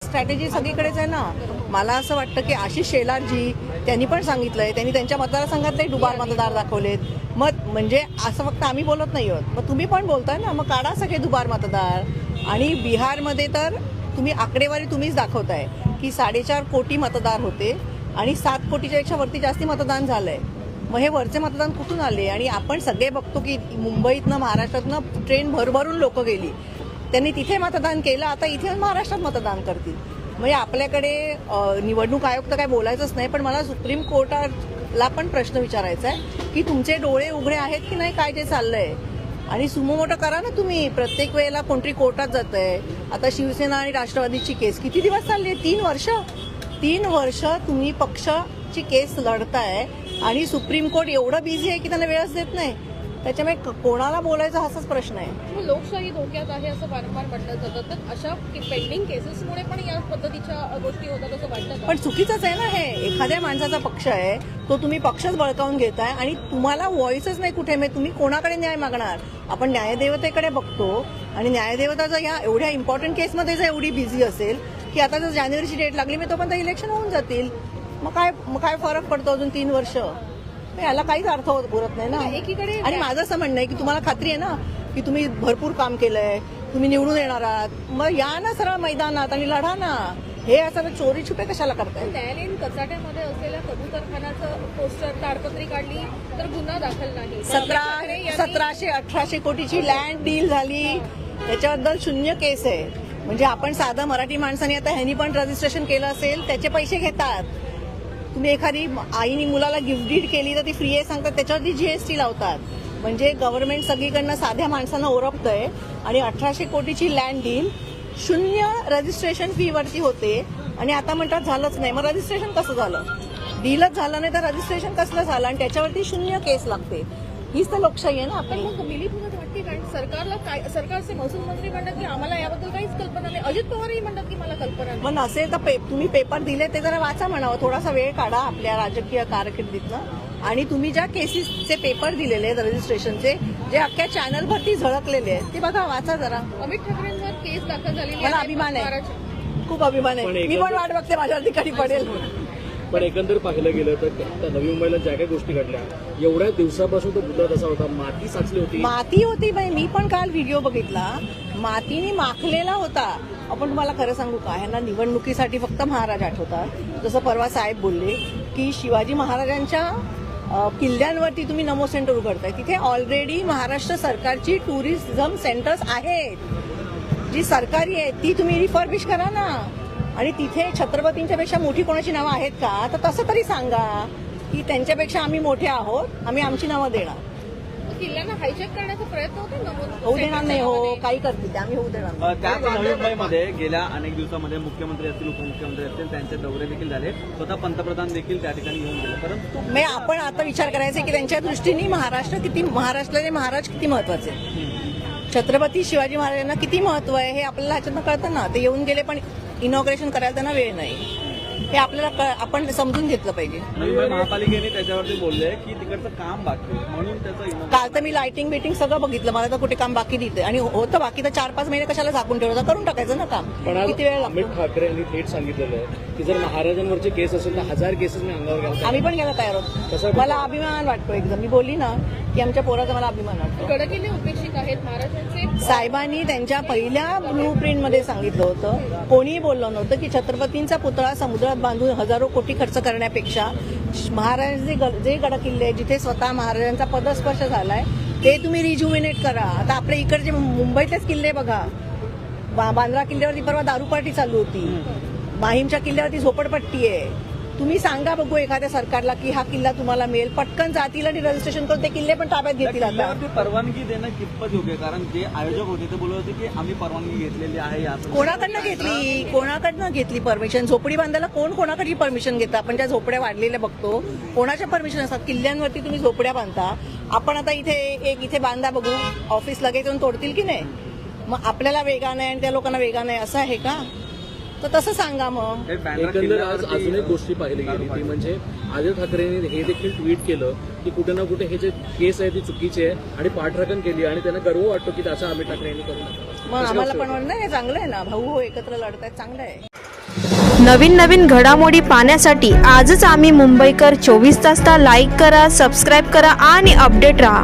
Strategy सगळीकडेच आहे ना. मला असं वाटतं की आशिष शेलारजी त्यांनी पण सांगितलंय, त्यांनी त्यांच्या मतदारसंघातले दुबार मतदार दाखवलेत. मग म्हणजे असं फक्त आम्ही बोलत नाही आहोत, मग तुम्ही पण बोलताय ना, मग काढा सगळे दुबार मतदार. आणि बिहारमध्ये तर तुम्ही आकडेवारी तुम्हीच दाखवताय की 4.5 कोटी मतदार होते आणि 7 कोटीच्या वरती जास्ती मतदान झालंय. मग हे वरचे मतदान कुठून आले? आणि आपण सगळे बघतो की मुंबईतनं महाराष्ट्रातनं ट्रेन भरभरून लोक गेली, त्यांनी तिथे मतदान केलं, आता इथे महाराष्ट्रात मतदान करतील. म्हणजे आपल्याकडे निवडणूक आयोग तर काय बोलायचंच नाही, पण मला सुप्रीम कोर्टाला पण प्रश्न विचारायचा आहे की तुमचे डोळे उघडे आहेत की नाही काय जे चाललंय. आणि सुमोमोटं करा ना तुम्ही. प्रत्येक वेळेला कोणतरी कोर्टात जात आहे. आता शिवसेना आणि राष्ट्रवादीची केस किती दिवस चालली आहे? 3 वर्ष तुम्ही पक्षाची केस लढताय आणि सुप्रीम कोर्ट एवढं बिझी आहे की त्यांना वेळच देत नाही. त्याच्यामुळे कोणाला बोलायचा हाच प्रश्न आहे. लोकशाही धोक्यात आहे असं वारंवार म्हटलं जातं, तर अशा पेंडिंग केसेसमुळे पण या पद्धतीच्या गोष्टी होतात असं वाटतं. पण चुकीचंच आहे ना हे. एखाद्या माणसाचा पक्ष आहे, तो तुम्ही पक्षच बळकावून घेताय आणि तुम्हाला व्हॉइसच नाही कुठे. मग तुम्ही कोणाकडे न्याय मागणार? आपण न्यायदेवतेकडे बघतो आणि न्यायदेवता जर या एवढ्या इम्पॉर्टंट केसमध्ये जर एवढी बिझी असेल की आता जर जानेवारीची डेट लागली, मग तोपर्यंत इलेक्शन होऊन जातील. मग काय फरक पडतो अजून 3 वर्ष? याला काहीच अर्थ उरत नाही ना. एकीकडे आणि माझं असं म्हणणं आहे की तुम्हाला खात्री आहे ना की तुम्ही भरपूर काम केलंय, तुम्ही निवडून येणार आहात, मग या ना सरळ मैदानात आणि लढा ना. हे असं चोरी छुपे कशाला करताय? न्यायालयीन कचाट्यामध्ये असलेल्या कबूतरखानाचं पोस्टर ताडपत्री काढली तर गुन्हा दाखल नाही. 1700-1800 कोटीची लँड डील झाली, त्याच्याबद्दल 0 केस आहे. म्हणजे आपण साधं मराठी माणसाने आता ह्यांनी पण रजिस्ट्रेशन केलं असेल, त्याचे पैसे घेतात. तुम्ही एखादी आईनी मुलाला गिफ्ट डीड केली तर ती फ्री आहे सांगतात, त्याच्यावरती जीएसटी लावतात. म्हणजे गव्हर्नमेंट सगळीकडनं साध्या माणसांना ओरखतंय. आणि 1800 कोटीची लँड डील 0 रजिस्ट्रेशन फी वरती होते आणि आता म्हणतात झालंच नाही. मग रजिस्ट्रेशन कसं झालं? डीलच झालं नाही तर रजिस्ट्रेशन कसलं झालं? आणि त्याच्यावरती 0 केस लागते. हीच तर लोकशाही आहे ना आपली. मग मिलीभगत वाटते कारण सरकारचे महसूल मंत्री म्हणतात की आम्हाला याबद्दल काहीच कल्पना नाही. अजित पवारही म्हणतात की मला कल्पना नाही. पण असेल तर तुम्ही पेपर दिले ते जरा वाचा म्हणावं. थोडासा वेळ काढा आपल्या राजकीय कारकिर्दीतनं आणि तुम्ही ज्या केसेसचे पेपर दिलेले आहेत रजिस्ट्रेशनचे, जे अख्ख्या चॅनलवरती झळकलेले आहेत ते बघा, वाचा जरा. अमित ठाकरेंवर केस दाखल झालेली मला अभिमान आहे, खूप अभिमान आहे. मी पण वाट बघते माझ्या ठिकाणी पडेल. पण एकंदर पाहिलं गेलं तर नवी मुंबईला ज्या काही गोष्टी घडल्या, एवढ्या दिवसापासून तो मुद्दा तसा होता, माती साचली होती. माती होती बाई. मी पण काल व्हिडिओ बघितला, मातीने माखलेला होता. आपण तुम्हाला खरं सांगू का, ह्यांना निवडणुकीसाठी फक्त महाराज आठवतात. जसं परवा साहेब बोलले की शिवाजी महाराजांच्या किल्ल्यांवरती तुम्ही नमो सेंटर उघडताय. तिथे ऑलरेडी महाराष्ट्र सरकारची टुरिझम सेंटर्स आहेत, जी सरकारी आहेत, ती तुम्ही रिफर्बिश करा ना. आणि तिथे छत्रपतींच्या पेक्षा मोठी कोणाची नावं आहेत का? तर तसं तरी सांगा की त्यांच्यापेक्षा आम्ही मोठे आहोत, आम्ही आमची नावं देणार. किल्ल्यांना हायजॅक करण्याचा प्रयत्न होतो. होऊ देणार नाही. हो, काही करतील ते, आम्ही होऊ देणार नाही. त्याच नवी मुंबईमध्ये गेल्या अनेक दिवसामध्ये मुख्यमंत्री असतील, उपमुख्यमंत्री असतील, त्यांचे दौरे देखील झाले. स्वतः पंतप्रधान देखील त्या ठिकाणी येऊन गेले. परंतु आपण आता विचार करायचा की त्यांच्या दृष्टीने महाराष्ट्राचे महाराज किती महत्वाचे, छत्रपती शिवाजी महाराजांना किती महत्व आहे हे आपल्याला ह्याच्यातनं कळतं ना. ते येऊन गेले पण इनॉग्रेशन करायला त्यांना वेळ नाही. हे आपल्याला आपण समजून घेतलं पाहिजे. मुंबई महापालिकेने त्याच्यावरती बोलले की तिकडचं काम बाकी म्हणून त्याचं काल तर मी लाइटिंग बिटिंग सगळं बघितलं. मला तर कुठे काम बाकी दिसतंय. आणि होतं बाकी तर 4-5 महिने कशाला झाकून ठेवलं, करून टाकायचं ना काम. किती वेळ अमित ठाकरे यांनी थेट सांगितलेलं आहे की जर महाराजांवरचे केस असेल तर 1000 केसेस मी अंगावर घालतो. आम्ही पण घ्यायला तयार आहोत. मला अभिमान वाटतो एकदम. मी बोलली ना की आमच्या पोराचा मला अभिमान वाटतो. गडकिल्ले उपेक्षित आहेत महाराजांचे. साहेबांनी त्यांच्या पहिल्या ब्लू प्रिंटमध्ये सांगितलं होतं, कोणीही बोललं नव्हतं की छत्रपतींचा पुतळा समुद्रात बांधून हजारो कोटी खर्च करण्यापेक्षा महाराजांचे जे गडकिल्ले आहेत, जिथे स्वतः महाराजांचा पदस्पर्श झालाय, ते तुम्ही रिज्युमिनेट करा. आता आपल्या इकडचे मुंबईतलेच किल्ले बघा. बांद्रा किल्ल्यावरती परवा दारू पार्टी चालू होती. माहीमच्या किल्ल्यावरती झोपडपट्टी आहे. तुम्ही सांगा बघू एखाद्या सरकारला की हा किल्ला तुम्हाला मिळेल, पटकन जातील आणि रजिस्ट्रेशन करून ते किल्ले पण ताब्यात घेतील. आता परवानगी देणं कितपत योग्य, कारण जे आयोजक होते ते बोलत होते की आम्ही परवानगी घेतलेली आहे. कोणाकडनं घेतली परमिशन? झोपडी बांधायला कोणाकडची परमिशन घेतं? आपण ज्या झोपड्या वाढलेल्या बघतो, कोणाच्या परमिशन असतात? किल्ल्यांवरती तुम्ही झोपड्या बांधता. आपण आता इथे बांधा बघू, ऑफिस लगेच येऊन तोडतील की नाही? मग आपल्याला वेगा नाही आणि त्या लोकांना वेगा नाही असं आहे का? तर तसं सांगा. मग एकंदर आज अजून एक गोष्टी पाहिली गेली ती म्हणजे आदित्य ठाकरेंनी हे देखील ट्विट केलं की कुठे ना कुठे हे जे केस आहे ती चुकीची आहे आणि पाठराखण केली आणि त्यांना गर्व वाटतो की असं अमित ठाकरे यांनी करू नका. मग आम्हाला पण म्हणणं हे चांगलं आहे ना, भाऊ एकत्र लढतायत, चांगलं आहे. नवीन नवीन घडामोडी पाहण्यासाठी आजच आम्ही मुंबईकर 24 तासला लाईक करा, सबस्क्राईब करा आणि अपडेट रहा.